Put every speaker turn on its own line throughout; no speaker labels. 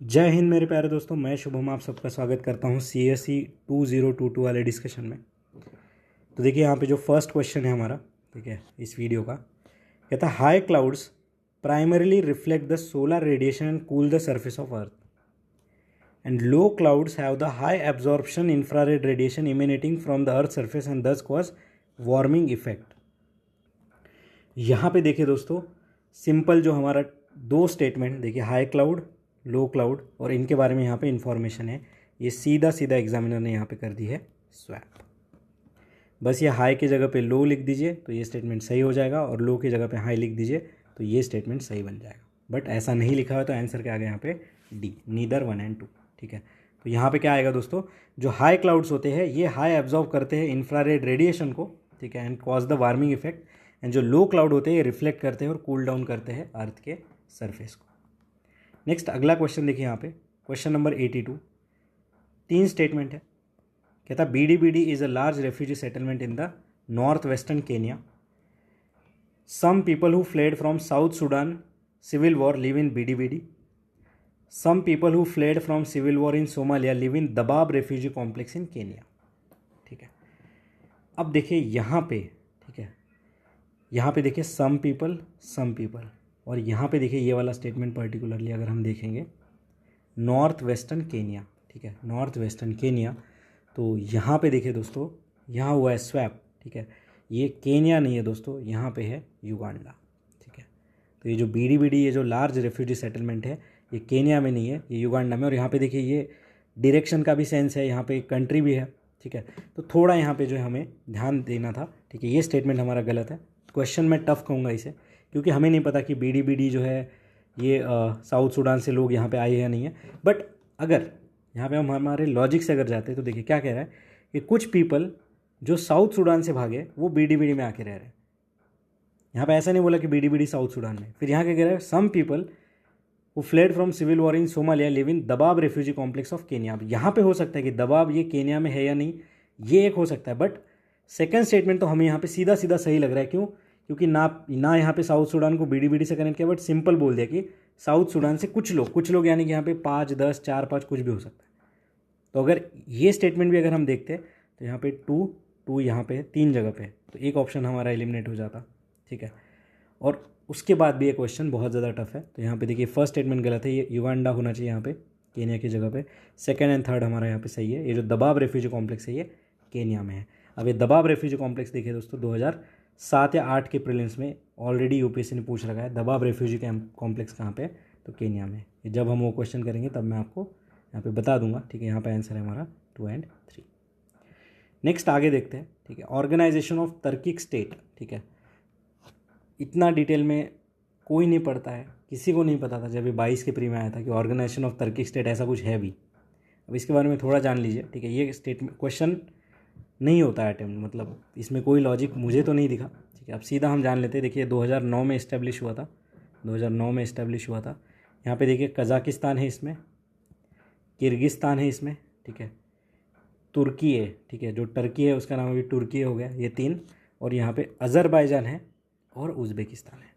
जय हिंद मेरे प्यारे दोस्तों, मैं शुभम आप सबका स्वागत करता हूं CSE 2022 वाले डिस्कशन में। तो देखिए यहाँ पे जो फर्स्ट क्वेश्चन है हमारा, ठीक है, इस वीडियो का कहता है high clouds primarily reflect the solar radiation and cool the surface of earth and low clouds have the high absorption infrared radiation emanating from the earth surface and thus cause warming effect. यहाँ पे देखिए दोस्तों, simple जो हमारा दो statement देखिए, high cloud लो cloud, और इनके बारे में यहाँ पे इंफॉर्मेशन है। ये सीधा सीधा एग्जामिनर ने यहाँ पे कर दी है स्वैप। बस ये हाई की जगह पे लो लिख दीजिए तो ये स्टेटमेंट सही हो जाएगा, और लो की जगह पे हाई लिख दीजिए तो ये स्टेटमेंट सही बन जाएगा। बट ऐसा नहीं लिखा हुआ तो आंसर क्या आ गया यहाँ पे डी, नीदर 1 और 2। ठीक है, तो यहाँ पे क्या आएगा दोस्तों, जो हाई क्लाउड्स होते हैं ये हाई एब्जॉर्व करते हैं इंफ्रारेड रेडिएशन को, ठीक है, and cause the warming effect. And जो लो क्लाउड होते हैं ये रिफ्लेक्ट करते हैं और कूल डाउन करते हैं अर्थ के सरफेस को। नेक्स्ट अगला क्वेश्चन देखिए यहाँ पे, क्वेश्चन नंबर 82। 3 स्टेटमेंट है। कहता BDBD is a large refugee settlement in the north western Kenya. Some people who fled from South Sudan civil war live in BDBD। Some people who fled from civil war in Somalia live in Dadaab refugee complex in Kenya. ठीक है, अब देखिए यहाँ पे, ठीक है, यहाँ पे देखिए सम पीपल, और यहाँ पे देखिए ये वाला स्टेटमेंट पर्टिकुलरली अगर हम देखेंगे नॉर्थ वेस्टर्न केनिया, ठीक है, नॉर्थ वेस्टर्न केनिया, तो यहाँ पे देखिए दोस्तों, यहाँ हुआ है स्वैप। ठीक है, ये केनिया नहीं है दोस्तों, यहाँ पे है युगांडा। ठीक है, तो ये जो BDBD, ये जो लार्ज रेफ्यूजी सेटलमेंट है, ये केनिया में नहीं है, ये युगांडा में। और यहाँ पे देखिए ये डायरेक्शन का भी सेंस है, यहाँ पे एक कंट्री भी है। ठीक है, तो थोड़ा यहाँ पे जो है हमें ध्यान देना था। ठीक है, ये स्टेटमेंट हमारा गलत है। क्वेश्चन में टफ कहूँगा इसे, क्योंकि हमें नहीं पता कि BDBD जो है ये साउथ सूडान से लोग यहाँ पे आए या नहीं है। बट अगर यहाँ पे हम हमारे लॉजिक से अगर जाते हैं तो देखिए क्या कह रहा है कि कुछ पीपल जो साउथ सूडान से भागे वो BDBD में आके रह रहे हैं। यहाँ पे ऐसा नहीं बोला कि BDBD साउथ सूडान में। फिर यहाँ क्या कह रहा है, some people who fled from civil war in Somalia live in Dadaab refugee complex of Kenya. अब यहाँ पे हो सकता है कि दबाब ये केनिया में है या नहीं, ये एक हो सकता है। बट सेकंड स्टेटमेंट तो हमें यहाँ पे सीधा सीधा सही लग रहा है। क्यों? क्योंकि ना यहाँ पे साउथ सूडान को BDBD से कनेक्ट किया, बट सिंपल बोल दिया कि साउथ सूडान से कुछ लोग, यानी कि यहाँ पे 5, 10, 4, 5 कुछ भी हो सकता है। तो अगर ये स्टेटमेंट भी अगर हम देखते हैं तो यहाँ पे 2 यहाँ पे 3 जगह पे, तो एक ऑप्शन हमारा एलिमिनेट हो जाता। ठीक है, और उसके बाद भी ये क्वेश्चन बहुत ज़्यादा टफ है। तो यहाँ पे देखिए फर्स्ट स्टेटमेंट गलत है, ये युगांडा होना चाहिए यहाँ पे केनिया की जगह पे। सेकंड एंड थर्ड हमारा यहाँ पे सही है। ये जो दबाब रेफ्यूजी कॉम्प्लेक्स है ये केनिया में है। अब ये दबाब रेफ्यूजी कॉम्प्लेक्स देखिए दोस्तों, 2007 या 8 के प्रीलिम्स में ऑलरेडी UPSC ने पूछ रखा है दबाब रेफ्यूजी कॉम्प्लेक्स कहाँ पे, तो केनिया में। जब हम वो क्वेश्चन करेंगे तब मैं आपको यहाँ पे बता दूंगा। ठीक है, यहाँ पे आंसर है हमारा 2 और 3। नेक्स्ट आगे देखते हैं। ठीक है, ऑर्गेनाइजेशन ऑफ टर्किक स्टेट। ठीक है, इतना डिटेल में कोई नहीं पढ़ता है, किसी को नहीं पता था जब ये 22 के प्री में आया था कि ऑर्गेनाइजेशन ऑफ टर्किक स्टेट ऐसा कुछ है भी। अब इसके बारे में थोड़ा जान लीजिए। ठीक है, ये स्टेटमेंट क्वेश्चन नहीं होता है अटेम्प्ट, मतलब इसमें कोई लॉजिक मुझे तो नहीं दिखा। ठीक है, अब सीधा हम जान लेते हैं। देखिए 2009 में इस्टेब्लिश हुआ था, 2009 में इस्टेब्लिश हुआ था। यहाँ पे देखिए कजाकिस्तान है इसमें, किर्गिस्तान है इसमें, ठीक है, तुर्की है, ठीक है, जो टर्की है उसका नाम अभी तुर्की हो गया, ये 3। और यहाँ पे अज़रबैजान है और उज़्बेकिस्तान है।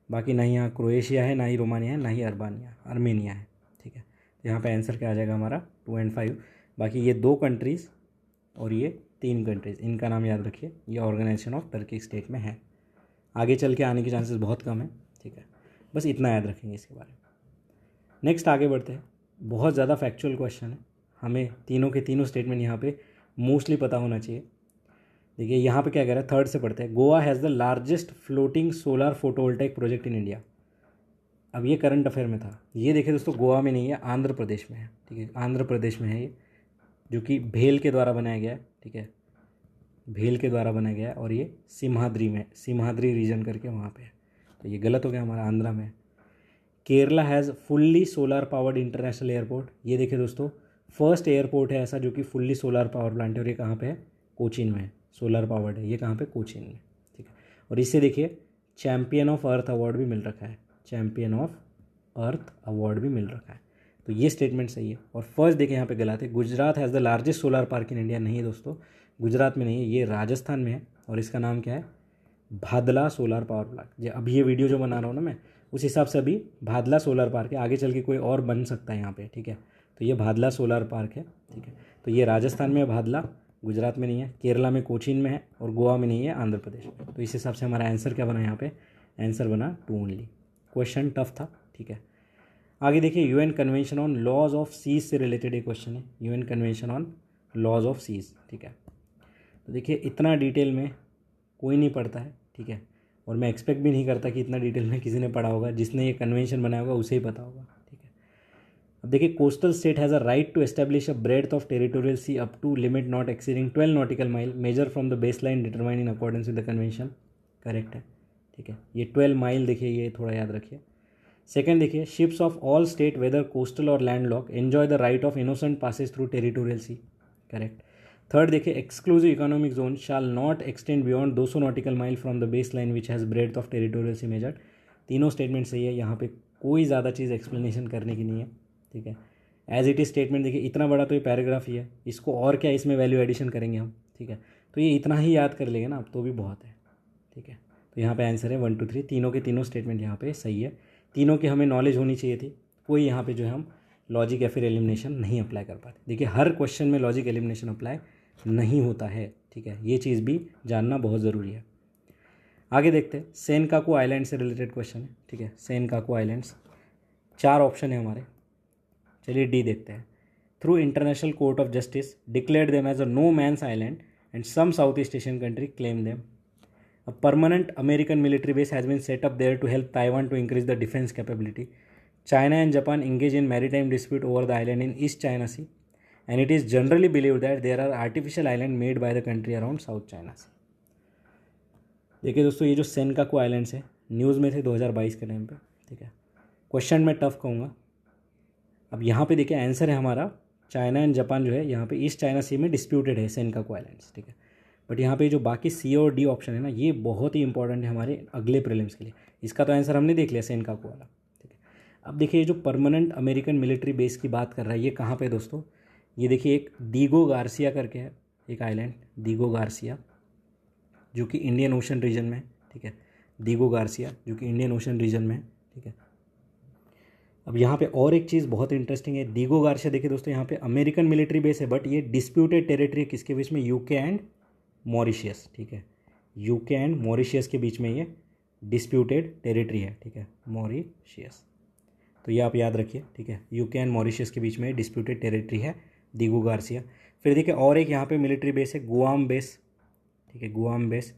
बाकी ना ही यहाँ क्रोएशिया है, ना ही रोमानिया है, ना ही आर्मेनिया है। ठीक है, तो यहाँ पे आंसर क्या आ जाएगा हमारा 2 और 5। बाकी ये 2 कंट्रीज़ और ये 3 कंट्रीज़, इनका नाम याद रखिए, ये ऑर्गेनाइजेशन ऑफ टर्किक स्टेट में है। आगे चल के आने के चांसेस बहुत कम है। ठीक है, बस इतना याद रखेंगे इसके बारे में। नेक्स्ट आगे बढ़ते हैं। बहुत ज़्यादा फैक्चुअल क्वेश्चन है, हमें तीनों के तीनों स्टेटमेंट यहाँ पे मोस्टली पता होना चाहिए। देखिए यहाँ पे क्या कह रहा है, थर्ड से पढ़ते हैं। Goa has the largest floating solar photovoltaic project in India. अब ये करंट अफेयर में था। ये देखिए दोस्तों, गोवा में नहीं है, आंध्र प्रदेश में है। ठीक है, आंध्र प्रदेश में है ये, जो कि भेल के द्वारा बनाया गया है। ठीक है, भेल के द्वारा बनाया गया है, और ये सिम्हाद्री में, सिम्हाद्री रीजन करके वहाँ पे है। तो ये गलत हो गया, हमारा आंध्रा में। Kerala has fully solar powered international airport. ये देखिए दोस्तों, फर्स्ट एयरपोर्ट है ऐसा जो कि फुल्ली सोलर पावर प्लांट है, और ये कहाँ पे है, कोचीन में है। सोलर पावर्ड है ये कहाँ पे, कोचीन में। ठीक है, और इससे देखिए चैम्पियन ऑफ अर्थ अवार्ड भी मिल रखा है, चैम्पियन ऑफ अर्थ अवार्ड भी मिल रखा है। तो ये स्टेटमेंट सही है। और फर्स्ट देखिए यहाँ पे गलत है, Gujarat has the largest solar park in India. नहीं दोस्तों, गुजरात में नहीं है, ये राजस्थान में है, और इसका नाम क्या है, भादला सोलर पावर प्लांट। अब ये वीडियो जो बना रहा हूँ ना मैं, उस हिसाब से अभी भादला सोलर पार्क है, आगे चल के कोई और बन सकता है यहाँ पे, ठीक है। तो ये भादला सोलर पार्क है, ठीक है। तो ये राजस्थान में है भादला, गुजरात में नहीं है, केरला में कोचीन में है और गोवा में नहीं है, आंध्र प्रदेश में। तो इस हिसाब से हमारा आंसर क्या बना यहाँ पे, आंसर बना 2 ओनली। क्वेश्चन टफ था, ठीक है। आगे देखिए, UN convention on laws of seas से रिलेटेड एक क्वेश्चन है, UN convention on laws of seas, ठीक है। तो देखिए इतना डिटेल में कोई नहीं पढ़ता है, ठीक है, और मैं एक्सपेक्ट भी नहीं करता कि इतना डिटेल में किसी ने पढ़ा होगा। जिसने ये कन्वेंशन बनाया होगा उसे ही पता होगा, ठीक है। अब देखिए, coastal state has a right to establish a breadth of territorial sea up to limit not exceeding 12 nautical mile measure from the base line determine in accordance with the convention, correct है, ठीक है। ये 12 mile देखिए, ये थोड़ा याद रखिए। Second देखिए, ships of all state whether coastal और land lock enjoy the right of innocent passage through territorial sea, correct. Third देखिए, exclusive economic zone shall not extend beyond 200 nautical mile from the base line which has breadth of territorial sea measured. तीनों statement सही है, यहाँ पे कोई ज़्यादा चीज़ explanation करने की नहीं है, ठीक है। एज इट इज स्टेटमेंट देखिए, इतना बड़ा तो ये पैराग्राफ ही है, इसको और क्या इसमें वैल्यू एडिशन करेंगे हम, ठीक है। तो ये इतना ही याद कर लेंगे ना अब तो भी बहुत है, ठीक है। तो यहाँ पे आंसर है 1 2 3, तीनों के तीनों स्टेटमेंट यहाँ पे सही है। तीनों की हमें नॉलेज होनी चाहिए थी, कोई यहाँ पे जो है हम लॉजिक या फिर एलिमिनेशन नहीं अप्लाई कर पाते। देखिए हर क्वेश्चन में लॉजिक एलिमिनेशन अप्लाई नहीं होता है, ठीक है, ये चीज़ भी जानना बहुत ज़रूरी है। आगे देखते हैं, सेनकाकू आइलैंड से रिलेटेड क्वेश्चन है, ठीक है। सेनकाकू आइलैंड्स, 4 ऑप्शन है हमारे, चलिए डी देखते हैं। Through international court of justice declared them as a no man's island and some south east Asian country claim them. A permanent American military base has been set up there to help Taiwan to increase the defense capability. China and Japan engage in maritime dispute over the island in East China Sea, and it is generally believed that there are artificial islands made by the country around South China Sea. देखिए दोस्तों, ये जो Senkaku islands है news में थे 2022 के time पे, ठीक है। क्वेश्चन मैं टफ कहूँगा। अब यहाँ पे देखिए आंसर है हमारा, चाइना एंड जापान जो है यहाँ पे ईस्ट चाइना सी में डिस्प्यूटेड है सेनकाकू आइलैंड्स, ठीक है। बट यहाँ पे जो बाकी सी और डी ऑप्शन है ना, ये बहुत ही इंपॉर्टेंट है हमारे अगले प्रीलिम्स के लिए। इसका तो आंसर हमने देख लिया सेनकाकू वाला, ठीक है। अब देखिए, ये जो परमानेंट अमेरिकन मिलिट्री बेस की बात कर रहा है, ये कहाँ पे दोस्तों, ये देखिए एक दीगो गार्सिया करके है एक आइलैंड, दीगो गार्सिया, जो कि इंडियन ओशन रीजन में है, ठीक है। दीगो गार्सिया जो कि इंडियन ओशन रीजन में है, ठीक है। अब यहाँ पे और एक चीज़ बहुत इंटरेस्टिंग है, दीगो गार्सिया देखिए दोस्तों, यहाँ पे अमेरिकन मिलिट्री बेस है, बट ये डिस्प्यूटेड टेरिटरी है किसके बीच में, यूके एंड मॉरिशियस, ठीक है। यूके एंड मॉरिशियस के बीच में ये डिस्प्यूटेड टेरिटरी है, ठीक है, मॉरिशियस। तो ये आप याद रखिए, ठीक है, यूके एंड मॉरिशियस के बीच में डिस्प्यूटेड टेरिटरी है दीगो गार्सिया। फिर देखिए और एक यहाँ पे मिलिट्री बेस है गुआम बेस, ठीक है, गुआम बेस।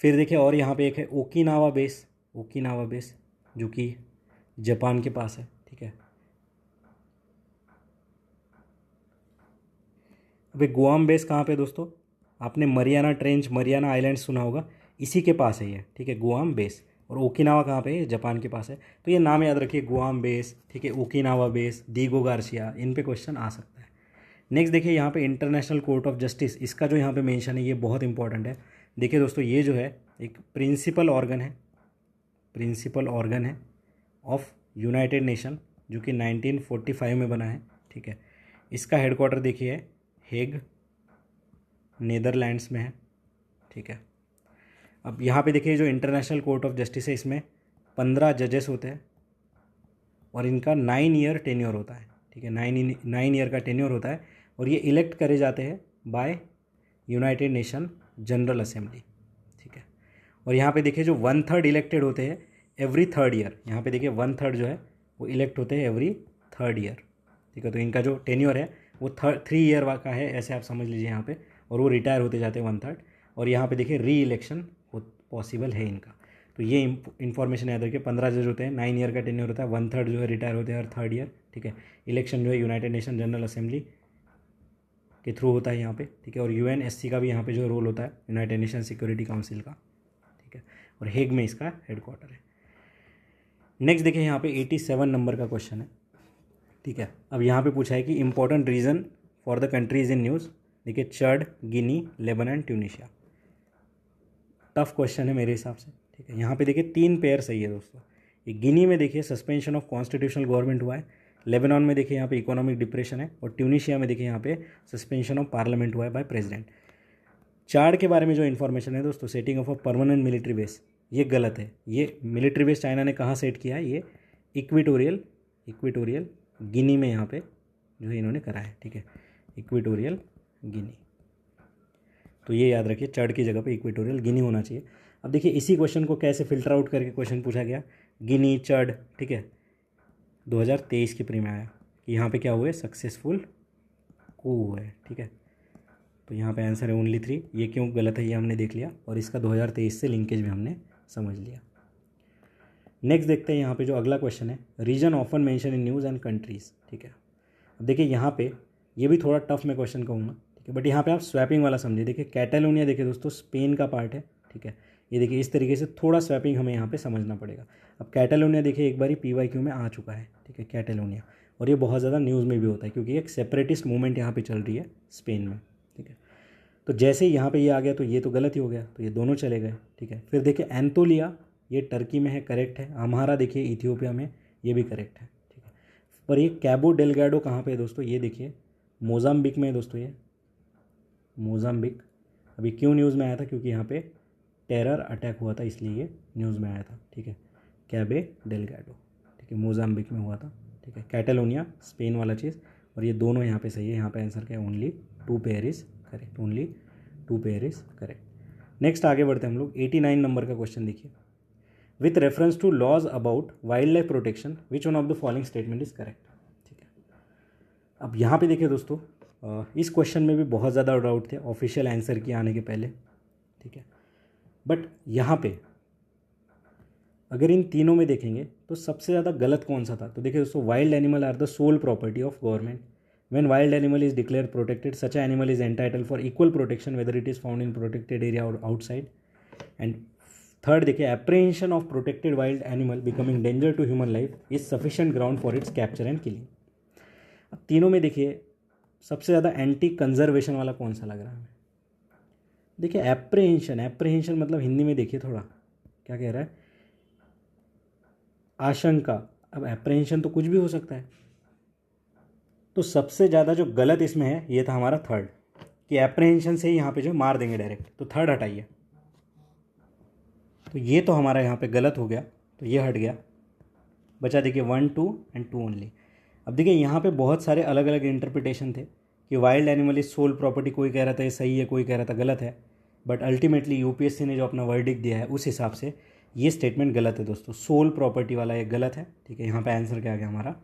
फिर देखिए और यहाँ पे एक है ओकिनावा बेस, ओकिनावा बेस जो कि जापान के पास है, ठीक है। अभी गुआम बेस कहाँ पे दोस्तों, आपने मरियाना ट्रेंच, मरियाना आइलैंड सुना होगा, इसी के पास है ये, ठीक है, गुआम बेस। और ओकिनावा कहाँ पे है, जापान के पास है। तो ये नाम याद रखिए, गुआम बेस, ठीक है, ओकिनावा बेस, दीगो गार्सिया, इन पे क्वेश्चन आ सकता है। नेक्स्ट देखिए यहाँ पे इंटरनेशनल कोर्ट ऑफ जस्टिस, इसका जो यहाँ पे मेंशन है ये बहुत इंपॉर्टेंट है। देखिए दोस्तों, ये जो है एक प्रिंसिपल ऑर्गन है, प्रिंसिपल ऑर्गन है ऑफ यूनाइटेड नेशन, जो कि 1945 में बना है, ठीक है। इसका हेडक्वार्टर देखिए हेग, नीदरलैंड्स में है, ठीक है। अब यहाँ पे देखिए जो इंटरनेशनल कोर्ट ऑफ जस्टिस है, इसमें 15 जजेस होते हैं और इनका 9 ईयर टेन्योर होता है, ठीक है, 9 ईयर का टेन्योर होता है। और ये इलेक्ट करे जाते हैं by United Nation General Assembly, ठीक है। और यहाँ पे देखिए जो 1/3 इलेक्टेड होते हैं एवरी 3rd ईयर, यहाँ पे देखिए 1/3 जो है वो इलेक्ट होते हैं एवरी 3rd ईयर, ठीक है। तो इनका जो टेन्योर है वो 3 ईयर का है, ऐसे आप समझ लीजिए यहाँ पे, और वो रिटायर होते जाते हैं 1/3। और यहाँ पे देखिए री इलेक्शन पॉसिबल है इनका। तो ये इन्फॉर्मेशन याद रखिए, 15 जज होते हैं, 9 ईयर का टेन्योर होता है, 1/3 जो है रिटायर होते हैं हर 3rd ईयर, ठीक है। इलेक्शन जो है यूनाइटेड नेशन जनरल असेंबली के थ्रू होता है यहाँ पे, ठीक है। और यूएनएससी का भी यहाँ पे जो रोल होता है, यूनाइटेड नेशन सिक्योरिटी काउंसिल का, ठीक है। और हेग में इसका हेडक्वार्टर है। नेक्स्ट देखिए यहाँ पे 87 नंबर का क्वेश्चन है, ठीक है। अब यहाँ पे पूछा है कि important reason for the countries in news, देखिए Chad, Guinea, Lebanon, Tunisia. Tough question है मेरे हिसाब से, ठीक है। यहाँ पे देखिए 3 पेयर सही है दोस्तों। ये गिनी में देखिए सस्पेंशन ऑफ कॉन्स्टिट्यूशनल गवर्नमेंट हुआ है, लेबनान में देखिए यहाँ पे इकोनॉमिक डिप्रेशन है, और ट्यूनीशिया में देखिए यहाँ पे सस्पेंशन ऑफ पार्लियामेंट हुआ है बाय प्रेसिडेंट। चाड के बारे में जो इन्फॉर्मेशन है दोस्तों, setting of a permanent military base, ये गलत है। ये मिलिट्री बेस चाइना ने कहाँ सेट किया है, ये इक्वेटोरियल गिनी में यहाँ पे जो है इन्होंने करा है, ठीक है, इक्वेटोरियल गिनी। तो ये याद रखिए, चढ़ की जगह पे इक्वेटोरियल गिनी होना चाहिए। अब देखिए इसी क्वेश्चन को कैसे फिल्टर आउट करके क्वेश्चन पूछा गया, गिनी, चढ़, ठीक है, 2023 के प्री में आया कि यहाँ पे क्या हुए, सक्सेसफुल को हुआ है, ठीक है। तो यहाँ पे आंसर है ओनली 3। ये क्यों गलत है ये हमने देख लिया, और इसका 2023 से लिंकेज भी हमने समझ लिया। नेक्स्ट देखते हैं यहाँ पे जो अगला क्वेश्चन है, region often mention in news and countries, ठीक है। अब देखिए यहाँ पे ये भी थोड़ा टफ मैं क्वेश्चन कहूँगा, ठीक है, बट यहाँ पे आप स्वैपिंग वाला समझिए। देखिए कैटालोनिया देखिए दोस्तों स्पेन का पार्ट है, ठीक है। ये देखिए इस तरीके से थोड़ा स्वैपिंग हमें यहाँ पे समझना पड़ेगा। अब कैटालोनिया देखिए एक बारी PYQ में आ चुका है, ठीक है, कैटालोनिया, और ये बहुत ज़्यादा न्यूज़ में भी होता है क्योंकि एक सेपरेटिस्ट मूवमेंट यहाँ पे चल रही है स्पेन में, ठीक है। तो जैसे ही यहाँ पे ये आ गया तो ये तो गलत ही हो गया, तो ये दोनों चले गए, ठीक है। फिर देखिए एंतोलिया, ये टर्की में है, करेक्ट है। अम्हारा देखिए इथियोपिया में, ये भी करेक्ट है, ठीक है। पर ये कैबो डेलगाडो कहाँ पे है दोस्तों, ये देखिए मोजाम्बिक में है दोस्तों, ये मोजाम्बिक। अभी क्यों न्यूज़ में आया था, क्योंकि यहाँ पे टेरर अटैक हुआ था इसलिए ये न्यूज़ में आया था, ठीक है। कैबे डेलगाडो, ठीक है, मोजाम्बिक में हुआ था, ठीक है। कैटालोनिया स्पेन वाला चीज़, और ये दोनों यहाँ पे सही है। यहाँ पे आंसर क्या है, only 2 pair is correct, only 2 pair is correct. Next आगे बढ़ते हैं हम लोग। 89 नंबर का क्वेश्चन देखिए, with reference to laws about wildlife protection which one of the following statement is correct, ठीक है। अब यहाँ पे देखिए दोस्तों इस क्वेश्चन में भी बहुत ज़्यादा डाउट थे ऑफिशियल आंसर के आने के पहले, ठीक है। बट यहाँ पे अगर इन तीनों में देखेंगे तो सबसे ज़्यादा गलत कौन सा था, तो देखिए दोस्तों wild animal are the sole property of government. When wild animal is declare protected such animal is entitle for equal protection whether it is found in protected area और आउटसाइड। एंड थर्ड देखिए, apprehension of protected wild animal becoming danger to human life is sufficient ground for its capture and killing. अब तीनों में देखिए सबसे ज़्यादा anti conservation वाला कौन सा लग रहा है हमें, देखिए एप्रीहेंशन मतलब हिंदी में देखिए थोड़ा क्या कह रहा है, आशंका। अब एप्रीहेंशन तो कुछ भी हो सकता है, तो सबसे ज़्यादा जो गलत इसमें है ये था हमारा थर्ड, कि एप्रीहेंशन से ही यहाँ पे जो मार देंगे डायरेक्ट, तो थर्ड हटाइए। तो ये तो हमारा यहाँ पे गलत हो गया, तो ये हट गया, बचा देखिए 1, 2 एंड 2 ओनली। अब देखिए यहाँ पे बहुत सारे अलग अलग इंटरप्रिटेशन थे कि wild animal is sole property, कोई कह रहा था ये सही है, कोई कह रहा था गलत है, बट अल्टीमेटली UPSC ने जो अपना वर्डिक्ट दिया है उस हिसाब से ये स्टेटमेंट गलत है दोस्तों। सोल प्रॉपर्टी वाला ये गलत है, ठीक है। यहाँ पे आंसर क्या आ गया हमारा,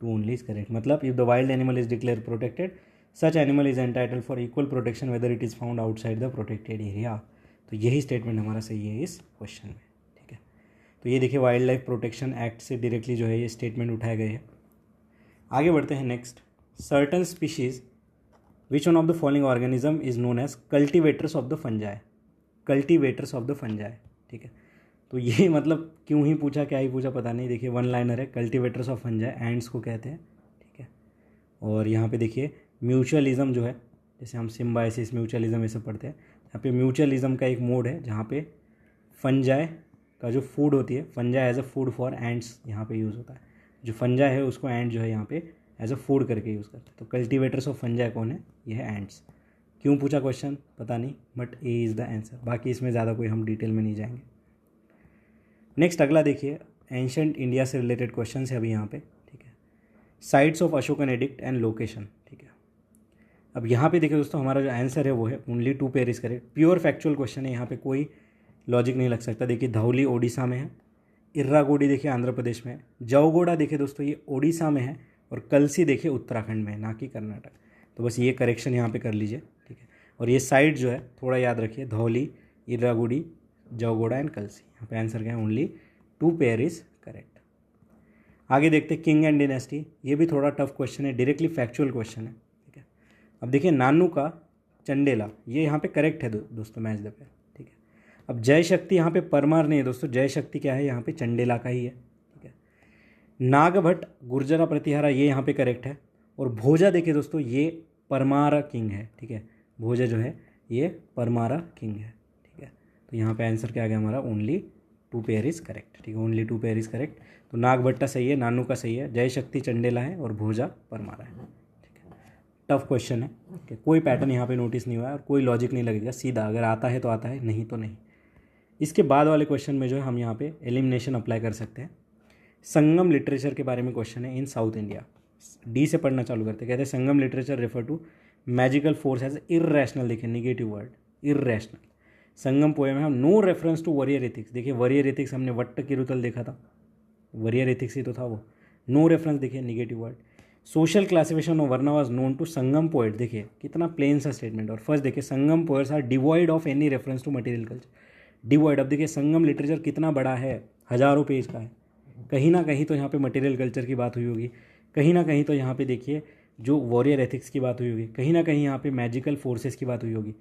2 ओनली इज करेक्ट। मतलब if the wild animal is declare protected such animal is entitle for equal protection whether it is found outside the protected area. तो यही स्टेटमेंट हमारा सही है इस क्वेश्चन में, ठीक है। तो ये देखिए वाइल्ड लाइफ प्रोटेक्शन एक्ट से डायरेक्टली जो है ये स्टेटमेंट उठाए गए हैं। आगे बढ़ते हैं next, certain species which one of the following organism is known as cultivators of the fungi, cultivators of the fungi, ठीक है। तो ये मतलब क्यों ही पूछा, क्या ही पूछा पता नहीं। देखिए 1 लाइनर है, कल्टिवेटर्स ऑफ फंजाई एंड्स को कहते हैं, ठीक है। और यहाँ पे देखिए म्यूचुअलिज्म जो है, जैसे हम सिम्बायोसिस म्यूचुअलिज्म ये सब पढ़ते हैं, यहाँ पे म्यूचुअलिज्म का एक मोड है जहाँ पे फंजाई का जो फूड होती है, fungi as a food for ants यहाँ पे यूज़ होता है। जो फंजाई है उसको एंड जो है यहाँ पे एज अ फूड करके यूज़ करते हैं। तो कल्टिवेटर्स ऑफ फंजाई कौन है, ये है एंड्स। क्यों पूछा क्वेश्चन पता नहीं, but A is the answer. बाकी इसमें ज़्यादा कोई हम डिटेल में नहीं जाएंगे। नेक्स्ट अगला देखिए, एंशंट इंडिया से रिलेटेड क्वेश्चन है अभी यहाँ पे, ठीक है। Sites of Ashokan addict and location, ठीक है। अब यहाँ पे देखिए दोस्तों हमारा जो आंसर है वो है only 2 pair is correct. Pure factual question है, यहाँ पे कोई लॉजिक नहीं लग सकता। देखिए धौली ओडिशा में है, इर्रागोडी देखिए आंध्र प्रदेश में है, जौगोड़ा देखिए दोस्तों ये ओडिशा में है, और कलसी देखिए उत्तराखंड में है, ना कि कर्नाटक। तो बस ये करेक्शन यहाँ पे कर लीजिए, ठीक है। और ये साइड जो है थोड़ा याद रखिए, धौली, इर्रागोडी, जौगोड़ा एंड कलसी। यहाँ पे आंसर क्या है, ओनली 2 पेयर इज करेक्ट। आगे देखते हैं किंग एंड डिनेस्टी। ये भी थोड़ा टफ क्वेश्चन है, डायरेक्टली फैक्चुअल क्वेश्चन है, ठीक है। अब देखिए नानू का चंडेला, ये यहाँ पे करेक्ट है दोस्तों, मैच द पेयर, ठीक है। अब जय शक्ति यहाँ पे परमार नहीं है दोस्तों, जय शक्ति क्या है यहाँ पे चंडेला का ही है, ठीक है। नागभट्ट गुर्जरा प्रतिहारा ये यहाँ पे करेक्ट है। और भोजा देखिए दोस्तों ये परमारा किंग है, ठीक है। भोजा जो है ये परमारा किंग है, ठीक है। तो यहाँ पे आंसर क्या आ गया हमारा, ओनली 2 पेयर इज करेक्ट, ठीक है। Only 2 pair is correct. तो नागभट्टा सही है, नानू का सही है, जय शक्ति चंडेला है, और भोजा परमारा है, ठीक है। टफ क्वेश्चन है, ठीक है। कोई पैटर्न यहाँ पे नोटिस नहीं हुआ है और कोई लॉजिक नहीं लगेगा, सीधा अगर आता है तो आता है, नहीं तो नहीं। इसके बाद वाले क्वेश्चन में जो है हम यहाँ पे एलिमिनेशन अप्लाई कर सकते हैं। संगम लिटरेचर के बारे में क्वेश्चन है इन साउथ इंडिया। डी से पढ़ना चालू करते हैं। कहते हैं Sangam literature refer to magical force as irrational. देखिए negative word irrational. Sangam poem में हम no reference to warrior ethics. देखिए वॉरियर एथिक्स हमने वट्ट किरुतल देखा था, वॉरियर एथिक्स ही तो था वो। नो रेफरेंस देखिए negative word. Social classification of varna was known to Sangam poet. देखिए कितना प्लेन सा स्टेटमेंट। और फर्स्ट देखिए Sangam poets are devoid of any reference to material culture. Devoid. अब देखिए संगम लिटरेचर कितना बड़ा है, हज़ारों पेज का है। कहीं ना कहीं तो यहाँ पे मटेरियल कल्चर की बात हुई होगी, कहीं ना कहीं तो यहाँ पे देखिए जो वॉरियर एथिक्स की बात हुई होगी, कहीं ना कहीं यहाँ पे मैजिकल फोर्सेस की बात हुई होगी।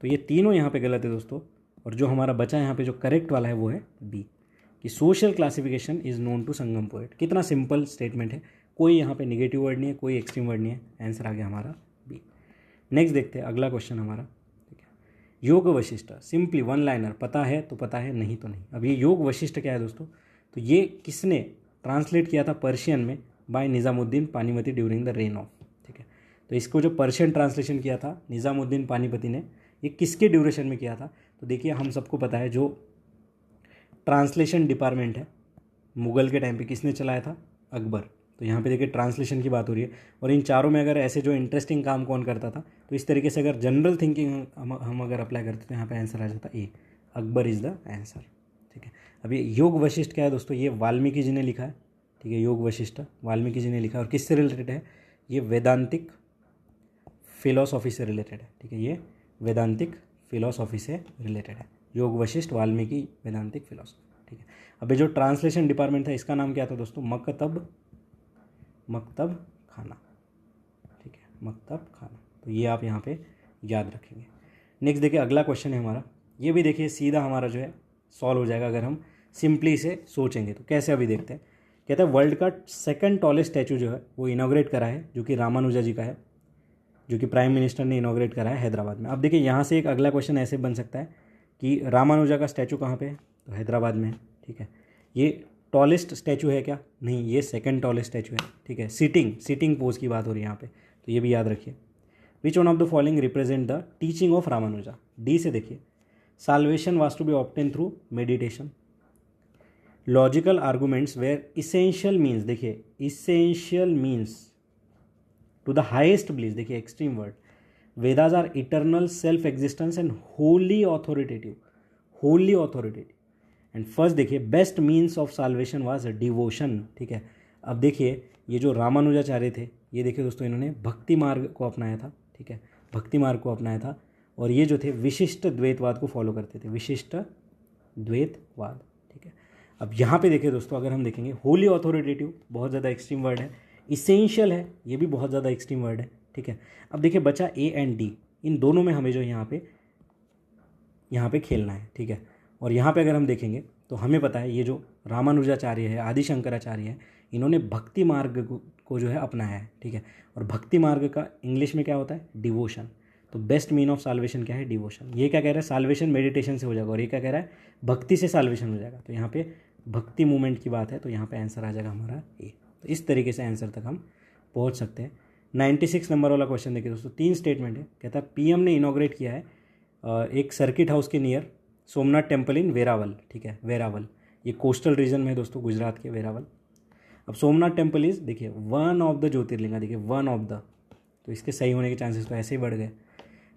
तो ये तीनों यहाँ पे गलत है दोस्तों। और जो हमारा बचा यहाँ पे जो करेक्ट वाला है वो है बी, कि social classification is known to Sangam poet. कितना सिंपल स्टेटमेंट है, कोई यहाँ पे निगेटिव वर्ड नहीं है, कोई एक्सट्रीम वर्ड नहीं है। आंसर आ गया हमारा बी। नेक्स्ट देखते हैं अगला क्वेश्चन हमारा, ठीक है। योग वशिष्ठ सिंपली वन लाइनर, पता है तो पता है, नहीं तो नहीं। अब ये योग वशिष्ठ क्या है दोस्तों, तो ये किसने ट्रांसलेट किया था पर्शियन में by Nizamuddin Panipati during the reign of, ठीक है। तो इसको जो पर्शियन ट्रांसलेशन किया था निज़ामुद्दीन पानीपति ने, ये किसके ड्यूरेशन में किया था। तो देखिए हम सबको पता है जो ट्रांसलेशन डिपार्टमेंट है मुग़ल के टाइम पे किसने चलाया था, अकबर। तो यहाँ पे देखिए ट्रांसलेशन की बात हो रही है। और इन चारों में अगर ऐसे जो इंटरेस्टिंग काम कौन करता था, तो इस तरीके से अगर जनरल थिंकिंग हम अगर अप्लाई करते तो यहाँ पे आंसर आ जाता ए, अकबर इज़ द आंसर, ठीक है। अब ये योग वशिष्ठ क्या है दोस्तों, ये वाल्मीकि जी ने लिखा है, ठीक है। योग वशिष्ठ वाल्मीकि जी ने लिखा है। और किससे रिलेटेड है, ये वेदांतिक फिलोसॉफी से रिलेटेड है, ठीक है। ये वेदांतिक फिलोसॉफी से रिलेटेड है। योग वशिष्ठ वाल्मीकि वेदांतिक फिलोसॉफी, ठीक है। अब ये जो ट्रांसलेशन डिपार्टमेंट था इसका नाम क्या था दोस्तों, मकतब खाना, ठीक है, मकतब खाना। तो ये आप यहाँ पे याद रखेंगे। नेक्स्ट देखिए अगला क्वेश्चन है हमारा, ये भी देखिए सीधा हमारा जो है सॉल्व हो जाएगा अगर हम सिंपली से सोचेंगे। तो कैसे अभी देखते हैं। कहता है वर्ल्ड का सेकंड टॉलेस्ट स्टैचू जो है वो इनॉग्रेट करा है, जो कि रामानुजा जी का है, जो कि प्राइम मिनिस्टर ने इनॉग्रेट करा है हैदराबाद में। अब देखिए यहाँ से एक अगला क्वेश्चन ऐसे बन सकता है कि रामानुजा का स्टैचू कहाँ पे है, तो हैदराबाद में है, ठीक है। ये टॉलेस्ट स्टैचू है क्या, नहीं, ये सेकंड टॉलेस्ट स्टैचू है, ठीक है। सिटिंग पोज की बात हो रही है यहाँ पे, तो ये भी याद रखिए। Which one of the following represent the teaching of Ramanuja. D से देखिए salvation was to be obtain through meditation, logical arguments were essential means, देखिए essential means to the highest bliss, देखिए extreme word, Vedas are eternal self existence and wholly authoritative, and first देखिए best means of salvation was devotion, ठीक है। अब देखिए ये जो रामानुजाचार्य थे, ये देखिए दोस्तों इन्होंने भक्ति मार्ग को अपनाया था, ठीक है, भक्ति मार्ग को अपनाया था। और ये जो थे विशिष्ट द्वैतवाद को फॉलो करते थे, विशिष्ट द्वैतवाद, ठीक है। अब यहाँ पे देखिए दोस्तों अगर हम देखेंगे होली ऑथोरिटेटिव बहुत ज़्यादा एक्सट्रीम वर्ड है, इसेंशियल है ये भी बहुत ज़्यादा एक्सट्रीम वर्ड है, ठीक है। अब देखिए बचा ए एंड डी, इन दोनों में हमें जो यहाँ पे खेलना है, ठीक है। और यहाँ पे अगर हम देखेंगे तो हमें पता है ये जो रामानुजाचार्य है, आदि शंकराचार्य है, इन्होंने भक्ति मार्ग को जो है अपनाया है, ठीक है। और भक्ति मार्ग का इंग्लिश में क्या होता है, डिवोशन। तो बेस्ट मीन ऑफ साल्वेशन क्या है, डिवोशन। ये क्या कह रहा है, साल्वेशन मेडिटेशन से हो जाएगा, और ये क्या कह रहा है, भक्ति से साल्वेशन हो जाएगा। तो यहाँ पे भक्ति मूवमेंट की बात है, तो यहाँ पे आंसर आ जाएगा हमारा ए। तो इस तरीके से आंसर तक हम पहुँच सकते हैं। 96 नंबर वाला क्वेश्चन देखिए दोस्तों, 3 स्टेटमेंट है। कहता है पीएम ने इनॉग्रेट किया है एक सर्किट हाउस के near Somnath temple in Veraval, ठीक है, वेरावल ये कोस्टल रीजन में है दोस्तों, गुजरात के वेरावल। अब सोमनाथ टेम्पल इज देखिए वन ऑफ द ज्योतिर्लिंगा, देखिए वन ऑफ द, तो इसके सही होने के चांसेस तो ऐसे ही बढ़ गए।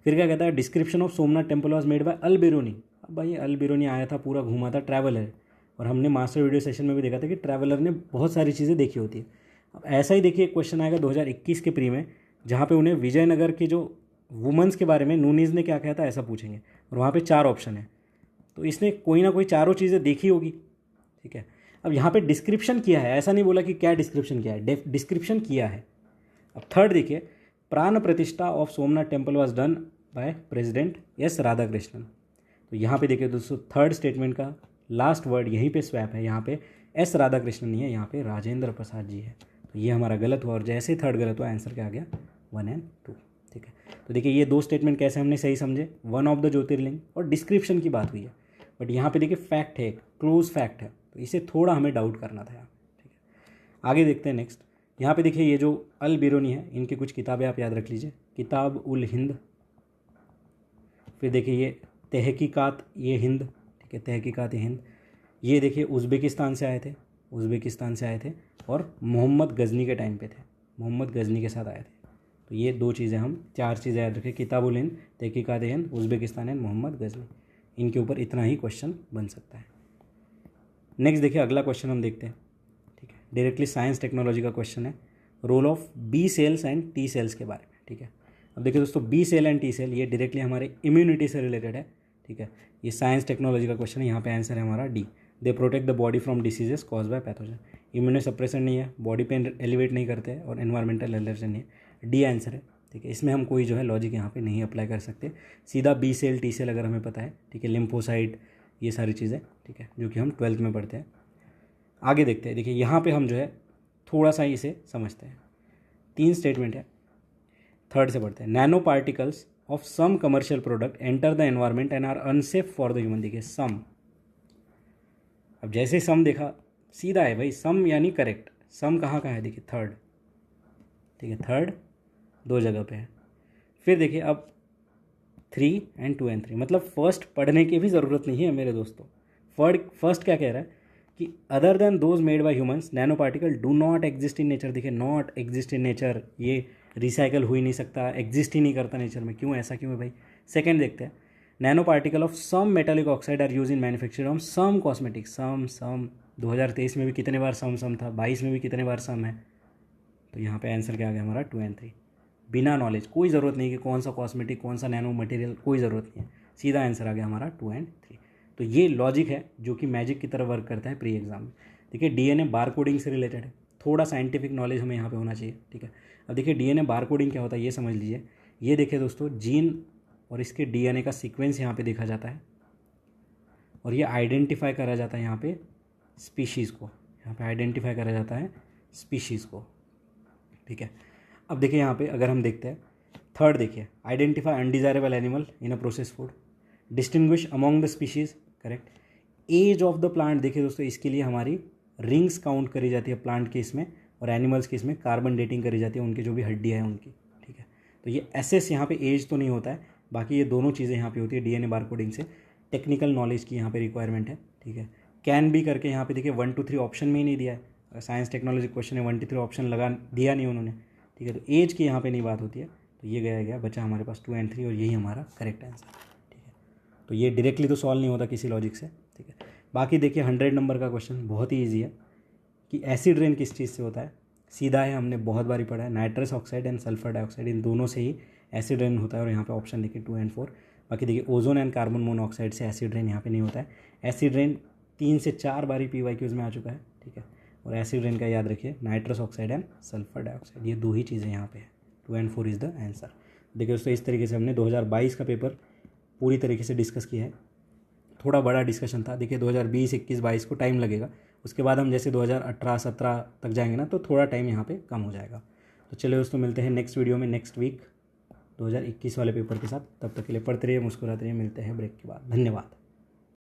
फिर क्या कहता है, description of Somnath temple was made by Al Biruni. अब भाई अल बिरूनी आया था, पूरा घूमा था, ट्रैवलर, और हमने मास्टर वीडियो सेशन में भी देखा था कि ट्रैवलर ने बहुत सारी चीज़ें देखी होती है। अब ऐसा ही देखिए एक क्वेश्चन आएगा 2021 के प्री में, जहाँ पे उन्हें विजयनगर के जो वुमेंस के बारे में नूनीज ने क्या कहा था ऐसा पूछेंगे, और वहाँ पे 4 ऑप्शन है, तो इसने कोई ना कोई चारों चीज़ें देखी होगी, ठीक है। अब यहाँ पे डिस्क्रिप्शन किया है, ऐसा नहीं बोला कि क्या डिस्क्रिप्शन किया है, डिस्क्रिप्शन किया है। अब थर्ड देखिए, प्राण प्रतिष्ठा of Somnath temple was done by president S Radhakrishnan. तो यहाँ पे देखिए दोस्तों थर्ड स्टेटमेंट का लास्ट वर्ड यहीं पे स्वैप है, यहाँ पे एस राधाकृष्णन नहीं है, यहाँ पे राजेंद्र प्रसाद जी है। तो ये हमारा गलत हुआ, और जैसे ही थर्ड गलत हुआ आंसर क्या आ गया 1 और 2, ठीक है। तो देखिए ये 2 स्टेटमेंट कैसे हमने सही समझे, वन ऑफ द ज्योतिर्लिंग और डिस्क्रिप्शन की बात हुई है, बट यहाँ पे देखिए फैक्ट है, क्लोज फैक्ट है, तो इसे थोड़ा हमें डाउट करना था यहाँ, ठीक है। आगे देखते हैं नेक्स्ट। यहाँ पे देखिए ये जो अल बिरूनी है, इनकी कुछ किताबें आप याद रख लीजिए, किताब उल हिंद, फिर देखिए ये तहकीकात ये हिंद, ठीक है, तहकीकात हिंद। ये देखिए उज़्बेकिस्तान से आए थे, उज़्बेकिस्तान से आए थे और मोहम्मद गज़नी के टाइम पे थे, मोहम्मद गज़नी के साथ आए थे। तो ये 2 चीज़ें, हम 4 चीज़ें याद रखें, किताबुल हिंद, तहकीकात हिंद, उज़्बेकिस्तान एंड मोहम्मद गज़नी। इनके ऊपर इतना ही क्वेश्चन बन सकता है। नेक्स्ट देखिए अगला क्वेश्चन हम देखते हैं, ठीक है, डायरेक्टली साइंस टेक्नोलॉजी का क्वेश्चन है, role of B cells and T cells के बारे में। ठीक है, अब देखिए दोस्तों, B cell and T cell ये डायरेक्टली हमारे इम्यूनिटी से रिलेटेड है। ठीक है, ये साइंस टेक्नोलॉजी का क्वेश्चन है, यहाँ पे आंसर है हमारा D. They protect the body from diseases cause by pathogen. Immunosuppression नहीं है, बॉडी पेन एलिवेट नहीं करते और एनवायरमेंटल एलर्जन नहीं है, डी आंसर है। ठीक है, इसमें हम कोई जो है लॉजिक यहाँ पे नहीं अप्लाई कर सकते, सीधा बी सेल टी सेल अगर हमें पता है, ठीक है, लिम्फोसाइट, ये सारी चीज़ें, ठीक है, जो कि हम 12th में पढ़ते हैं। आगे देखते हैं, देखिए यहाँ पे हम जो है थोड़ा सा इसे समझते हैं। 3 स्टेटमेंट है, 3rd से पढ़ते हैं। Nano particles of some commercial product enter the environment and are unsafe for the human. देखिए सम, अब जैसे सम देखा सीधा है भाई, सम यानी करेक्ट। सम कहाँ है, देखिए 3rd, ठीक है, 3rd 2 जगह पे है। फिर देखिए अब 3 and 2 and 3, मतलब फर्स्ट पढ़ने की भी ज़रूरत नहीं है मेरे दोस्तों। फर्स्ट क्या कह रहा है कि other than those made by humans nano particle do not exist in nature. देखिए नॉट एग्जिस्ट इन नेचर, ये रिसाइकल हो ही नहीं सकता, एग्जिस्ट ही नहीं करता नेचर में। क्यों, ऐसा क्यों है भाई? सेकेंड देखते हैं, nano particle of some metallic oxide are use in manufacturing of some cosmetics. सम 2023 में भी कितने बार सम था, 22 में भी कितने बार सम है। तो यहाँ पे आंसर क्या आ गया हमारा 2 and 3। बिना नॉलेज, कोई ज़रूरत नहीं कि कौन सा कॉस्मेटिक, कौन सा नैनो मटेरियल, कोई ज़रूरत नहीं है, सीधा आंसर आ गया हमारा 2 and 3। तो ये लॉजिक है जो कि मैजिक की तरह वर्क करता है प्री एग्जाम में। देखिए डीएनए बार कोडिंग से रिलेटेड है, थोड़ा साइंटिफिक नॉलेज हमें यहाँ पे होना चाहिए। ठीक है, अब देखिए डीएनए बार कोडिंग क्या होता है ये समझ लीजिए। ये देखिए दोस्तों, जीन और इसके डीएनए का सीक्वेंस यहाँ पे देखा जाता है और ये आइडेंटिफाई करा जाता है यहाँ पे स्पीशीज़ को, यहाँ पे आइडेंटिफाई करा जाता है स्पीशीज़ को। ठीक है, अब देखिए यहाँ पे अगर हम देखते हैं 3rd, देखिए identify undesirable animal in a process food, distinguish among the species, correct. Age of the plant, देखिए दोस्तों इसके लिए हमारी रिंग्स काउंट करी जाती है प्लांट के इसमें, और एनिमल्स के इसमें कार्बन डेटिंग करी जाती है, उनकी जो भी हड्डियाँ हैं उनकी। ठीक है, तो ये एसएस यहाँ पे एज तो नहीं होता है, बाकी ये दोनों चीज़ें यहाँ पे होती है डीएनए बार कोडिंग से। टेक्निकल नॉलेज की यहाँ पे रिक्वायरमेंट है। ठीक है, कैन भी करके यहाँ पे देखिए 1 to 3 ऑप्शन में ही नहीं दिया है, साइंस टेक्नोलॉजी क्वेश्चन है, 1 to 3 ऑप्शन लगा दिया नहीं उन्होंने। ठीक है, तो एज की यहाँ पे नहीं बात होती है, तो ये गया बचा हमारे पास 2 and 3 और यही हमारा करेक्ट आंसर। ठीक है, तो ये डायरेक्टली तो सॉल्व नहीं होता किसी लॉजिक से। ठीक है, बाकी देखिए 100 नंबर का क्वेश्चन बहुत ही ईजी है कि एसिड रेन किस चीज़ से होता है। सीधा है, हमने बहुत बारी पढ़ा है, nitrous oxide and sulphur dioxide, इन दोनों से ही एसिड रेन होता है। और यहाँ पे ऑप्शन देखिए 2 and 4। बाकी देखिए ओजोन एंड कार्बन मोनोऑक्साइड से एसिड रेन यहाँ पे नहीं होता है। एसिड रेन 3 से 4 बारी PYQs में आ चुका है। ठीक है, और एसिड रेन का याद रखिए nitrous oxide and sulphur dioxide, ये 2 ही चीज़ें यहाँ पे है। 2 and 4 इज़ द आंसर। देखिए दोस्तों इस तरीके से हमने 2022 का पेपर पूरी तरीके से डिस्कस किया है। थोड़ा बड़ा डिस्कशन था। देखिए 2020, 21, 22 को टाइम लगेगा, उसके बाद हम जैसे 2018, 17 तक जाएंगे ना, तो थोड़ा टाइम यहाँ पे कम हो जाएगा। तो चलिए दोस्तों मिलते हैं नेक्स्ट वीडियो में नेक्स्ट वीक 2021 वाले पेपर के साथ। तब तक के लिए पढ़ते रहिए, मुस्कुराते रहिए, मिलते हैं ब्रेक के बाद। धन्यवाद।